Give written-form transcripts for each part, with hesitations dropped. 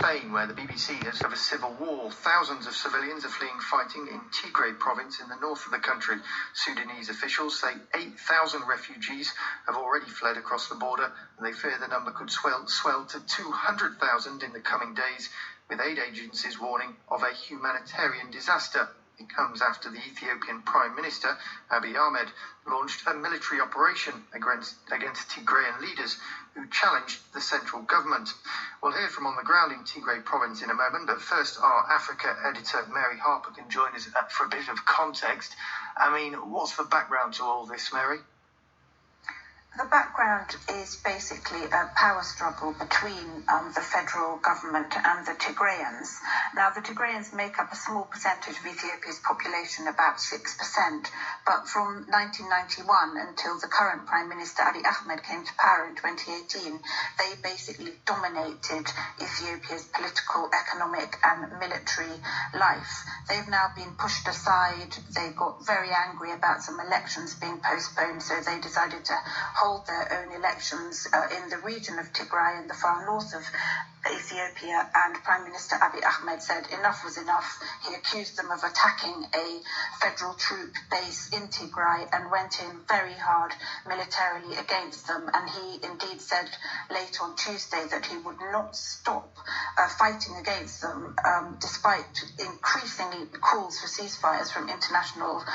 Spain, where the BBC has of a civil war. Thousands of civilians are fleeing fighting in Tigray province in the north of the country. Sudanese officials say 8,000 refugees have already fled across the border, and they fear the number could swell to 200,000 in the coming days, with aid agencies warning of a humanitarian disaster. It comes after the Ethiopian Prime Minister, Abiy Ahmed, launched a military operation against Tigrayan leaders who challenged the central government. We'll hear from on the ground in Tigray province in a moment, but first our Africa editor, Mary Harper, can join us for a bit of context. I mean, what's the background to all this, Mary? The background is basically a power struggle between the federal government and the Tigrayans. Now, the Tigrayans make up a small percentage of Ethiopia's population, about 6%, but from 1991 until the current Prime Minister Abiy Ahmed came to power in 2018, they basically dominated Ethiopia's political, economic and military life. They've now been pushed aside. They got very angry about some elections being postponed, so they decided to hold their own elections in the region of Tigray in the far north of Ethiopia, and Prime Minister Abiy Ahmed said enough was enough. He accused them of attacking a federal troop base in Tigray and went in very hard militarily against them, and he indeed said late on Tuesday that he would not stop fighting against them despite increasingly calls for ceasefires from international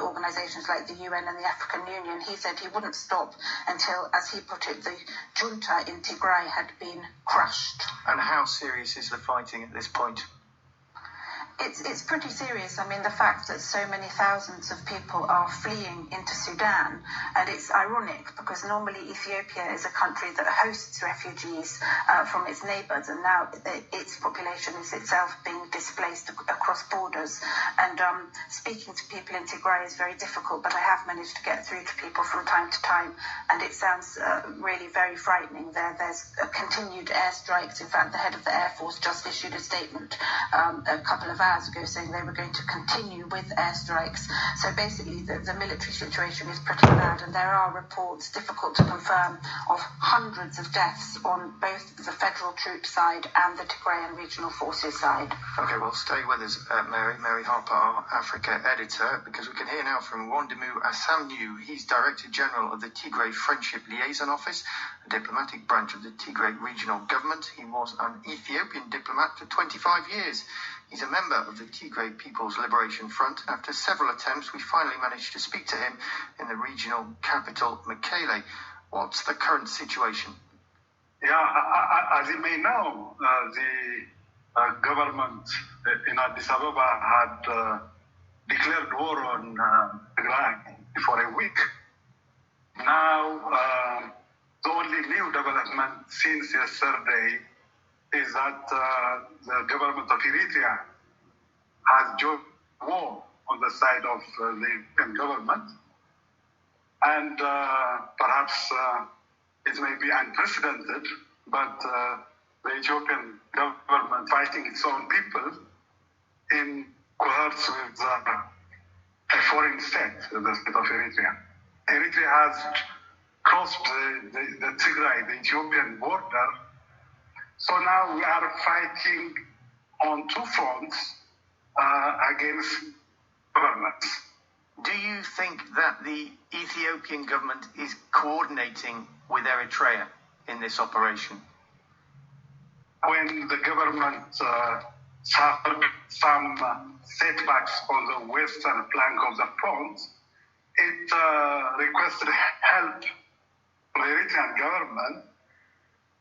organizations like the UN and the African Union. He said he wouldn't stop until, as he put it, the junta in Tigray had been crushed. And how serious is the fighting at this point? It's pretty serious. I mean, the fact that so many thousands of people are fleeing into Sudan, and it's ironic because normally Ethiopia is a country that hosts refugees from its neighbours, and now its population is itself being displaced across borders. And speaking to people in Tigray is very difficult, but I have managed to get through to people from time to time, and it sounds really very frightening. There's continued airstrikes. In fact, the head of the Air Force just issued a statement a couple of hours ago saying they were going to continue with airstrikes. So basically the military situation is pretty bad, and there are reports, difficult to confirm, of hundreds of deaths on both the federal troops side and the Tigrayan regional forces side. Okay, well, stay with us, Mary Harper, our Africa editor, because we can hear now from Wondimu Asamnu. He's Director General of the Tigray Friendship Liaison Office, a diplomatic branch of the Tigray regional government. He was an Ethiopian diplomat for 25 years. He's a member of the Tigray People's Liberation Front. After several attempts, we finally managed to speak to him in the regional capital, Mekele. What's the current situation? Yeah, as you may know, the government in Addis Ababa had declared war on Tigray for a week. Now, the only new development since yesterday is that the government of Eritrea has joined war on the side of the Ethiopian government. And perhaps it may be unprecedented, but the Ethiopian government fighting its own people in cohorts with a foreign state, the state of Eritrea. Eritrea has crossed the Tigray, the Ethiopian border. So now we are fighting on two fronts against governments. Do you think that the Ethiopian government is coordinating with Eritrea in this operation? When the government suffered some setbacks on the western flank of the front, it requested help from the Eritrean government,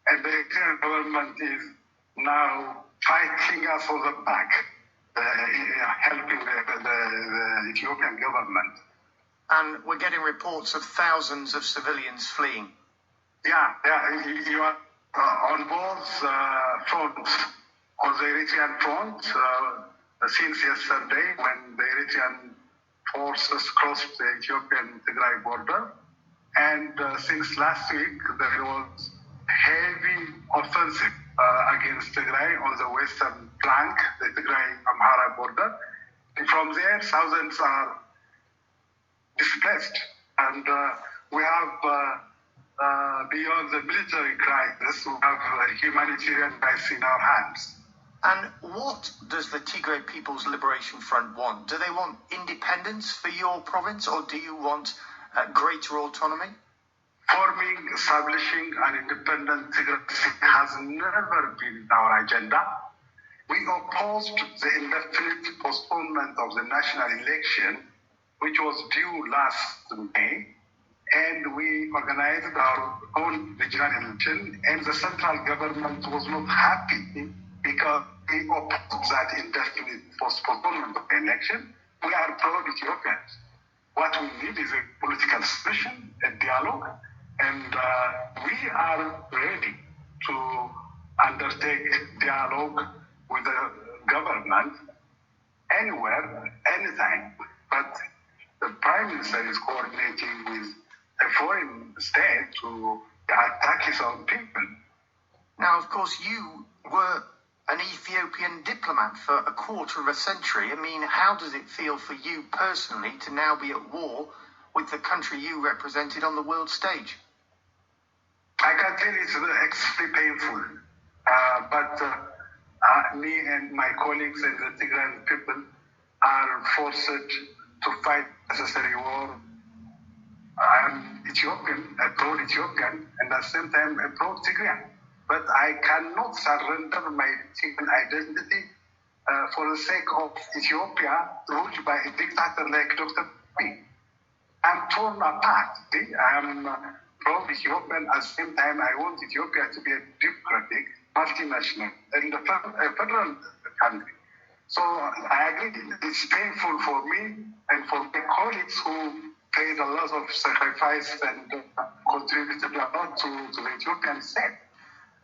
and the Eritrean government is now fighting us on the back, helping the Ethiopian government. And we're getting reports of thousands of civilians fleeing. Yeah, you are on both fronts. On the Eritrean front, since yesterday, when the Eritrean forces crossed the Ethiopian-Tigray border, and since last week, there was heavy offensive against Tigray on the western flank, the Tigray-Amhara border. And from there, thousands are displaced. And we have beyond the military crisis, we have a humanitarian crisis in our hands. And what does the Tigray People's Liberation Front want? Do they want independence for your province, or do you want greater autonomy? Forming, establishing an independent Tigray has never been our agenda. We opposed the indefinite postponement of the national election, which was due last May, and we organized our own regional election, and the central government was not happy because we opposed that indefinite postponement of the election. We are pro-Ethiopians. What we need is a political solution, a dialogue, and we are ready to undertake dialogue with the government anywhere, anytime. But the Prime Minister is coordinating with a foreign state to attack his own people. Now, of course, you were an Ethiopian diplomat for a quarter of a century. I mean, how does it feel for you personally to now be at war with the country you represented on the world stage? I can tell you it's extremely painful. But me and my colleagues and the Tigrayan people are forced to fight necessary war. I'm Ethiopian, a pro-Ethiopian, and at the same time a pro-Tigrayan. But I cannot surrender my Tigrayan identity for the sake of Ethiopia ruled by a dictator like Dr. Abiy. I'm torn apart. See? I'm pro-Ethiopian. At the same time, I want Ethiopia to be a democratic, multinational, and a federal country. So I agree it's painful for me and for my colleagues who paid a lot of sacrifice and contributed a lot to the Ethiopian state.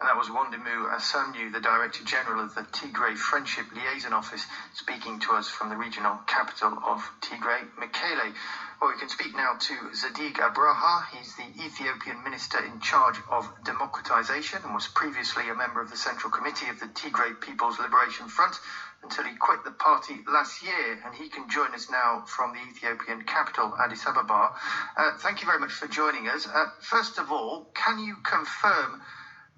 And that was Wondimu Asanyu, the Director General of the Tigray Friendship Liaison Office, speaking to us from the regional capital of Tigray, Mekele. Well, we can speak now to Zadig Abraha. He's the Ethiopian Minister in charge of democratization and was previously a member of the Central Committee of the Tigray People's Liberation Front until he quit the party last year, and he can join us now from the Ethiopian capital, Addis Ababa. Thank you very much for joining us. First of all, can you confirm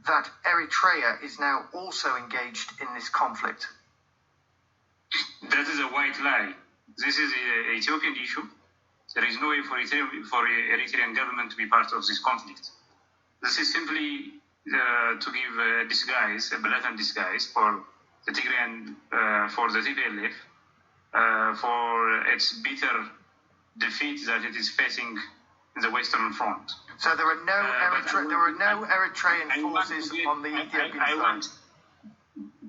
that Eritrea is now also engaged in this conflict? That is a white lie. This is an Ethiopian issue. There is no way for Eritrean government to be part of this conflict. This is simply to give a disguise, a blatant disguise for the Tigrayan, for the tplf, for its bitter defeat that it is facing in the Western Front. So there are no Eritrean forces on the Ethiopian side.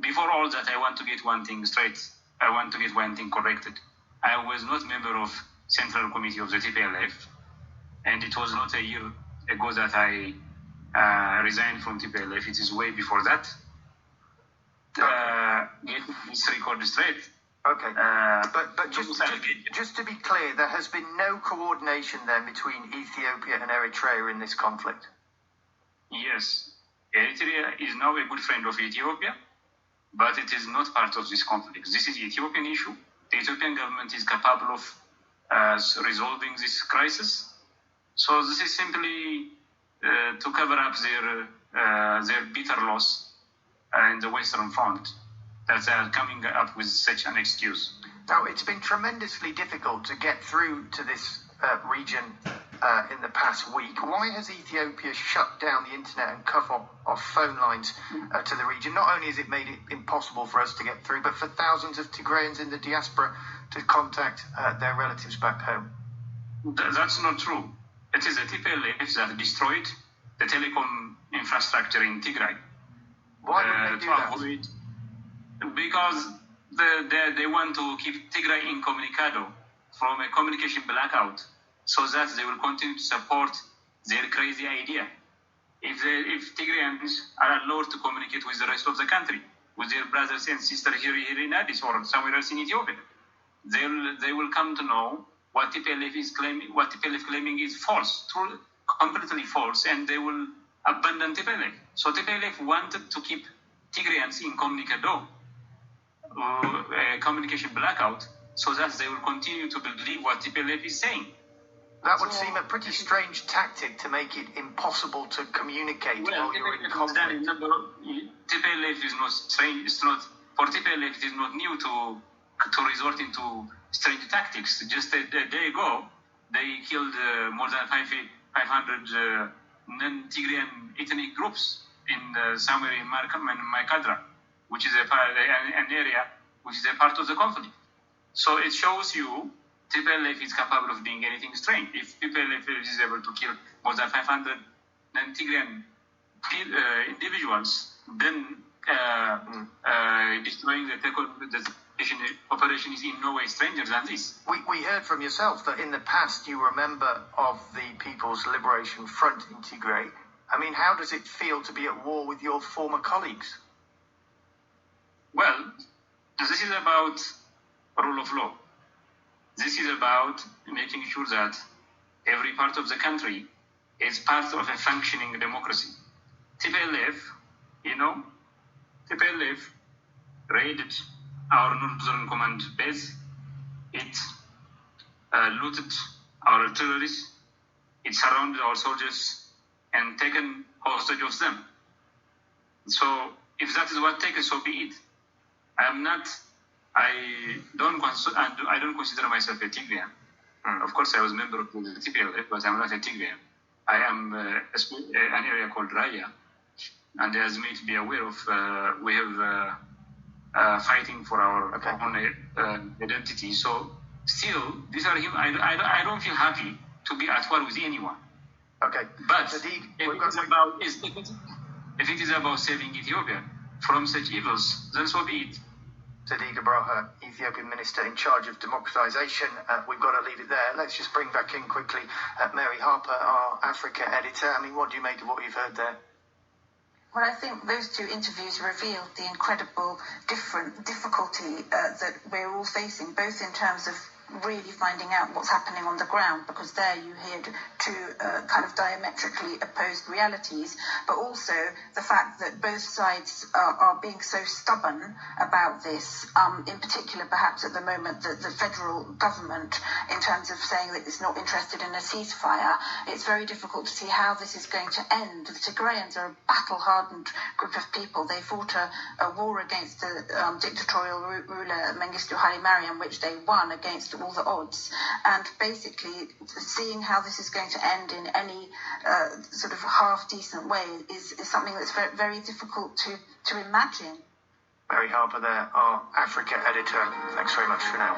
Before all that, I want to get one thing straight. I want to get one thing corrected. I was not member of Central Committee of the TPLF, and it was not a year ago that I resigned from TPLF. It is way before that. Get this record straight. Okay, but just to be clear, there has been no coordination then between Ethiopia and Eritrea in this conflict? Yes. Eritrea is now a good friend of Ethiopia, but it is not part of this conflict. This is the Ethiopian issue. The Ethiopian government is capable of resolving this crisis. So this is simply to cover up their bitter loss in the Western Front, that they are coming up with such an excuse. Now, it's been tremendously difficult to get through to this region in the past week. Why has Ethiopia shut down the internet and cut off phone lines to the region? Not only has it made it impossible for us to get through, but for thousands of Tigrayans in the diaspora to contact their relatives back home. That's not true. It is the TPLF that destroyed the telecom infrastructure in Tigray. Why would they do that? Because they want to keep Tigray incommunicado, from a communication blackout, so that they will continue to support their crazy idea. If Tigrayans are allowed to communicate with the rest of the country, with their brothers and sisters here in Addis or somewhere else in Ethiopia, they will come to know what TPLF is claiming. What TPLF claiming is false, completely false, and they will abandon TPLF. So TPLF wanted to keep Tigrayans incommunicado, communication blackout, so that they will continue to believe what TPLF is saying. That would seem a pretty strange tactic to make it impossible to communicate while you're in conflict. TPLF is not strange. It's not, for TPLF, it is not new to resort into strange tactics. Just a day ago, they killed more than 500 non-Tigrayan ethnic groups in somewhere in Maikadra, which is an area which is a part of the conflict. So it shows you TPLF is capable of doing anything strange. If TPLF is able to kill more than 500 non-Tigrayan individuals, then destroying the operation is in no way stranger than this. We heard from yourself that in the past you were a member of the People's Liberation Front in Tigray. I mean, how does it feel to be at war with your former colleagues? Well, this is about rule of law. This is about making sure that every part of the country is part of a functioning democracy. TPLF, TPLF raided our Northern Command base. It looted our artilleries. It surrounded our soldiers and taken hostage of them. So if that is what takes, so be it. I don't consider myself a Tigrayan. Of course, I was a member of the TPLF, but I'm not a Tigrayan. I am an area called Raya, and as me to be aware of, we have fighting for our own identity. So still, these are him. I don't feel happy to be at war with anyone. Okay, but if it is about saving Ethiopia from such evils, then so be it. Sadiq Abraha, Ethiopian Minister in charge of democratisation. We've got to leave it there. Let's just bring back in quickly Mary Harper, our Africa editor. I mean, what do you make of what you've heard there? Well, I think those two interviews revealed the incredible difficulty that we're all facing, both in terms of really finding out what's happening on the ground, because there you heard two kind of diametrically opposed realities, but also the fact that both sides are being so stubborn about this, in particular perhaps at the moment the federal government, in terms of saying that it's not interested in a ceasefire. It's very difficult to see how this is going to end. The Tigrayans are a battle-hardened group of people. They fought a war against the dictatorial ruler Mengistu Haile Mariam, which they won against all the odds, and basically seeing how this is going to end in any sort of half-decent way is something that's very, very difficult to imagine. Mary Harper there, our Africa editor. Thanks very much for now.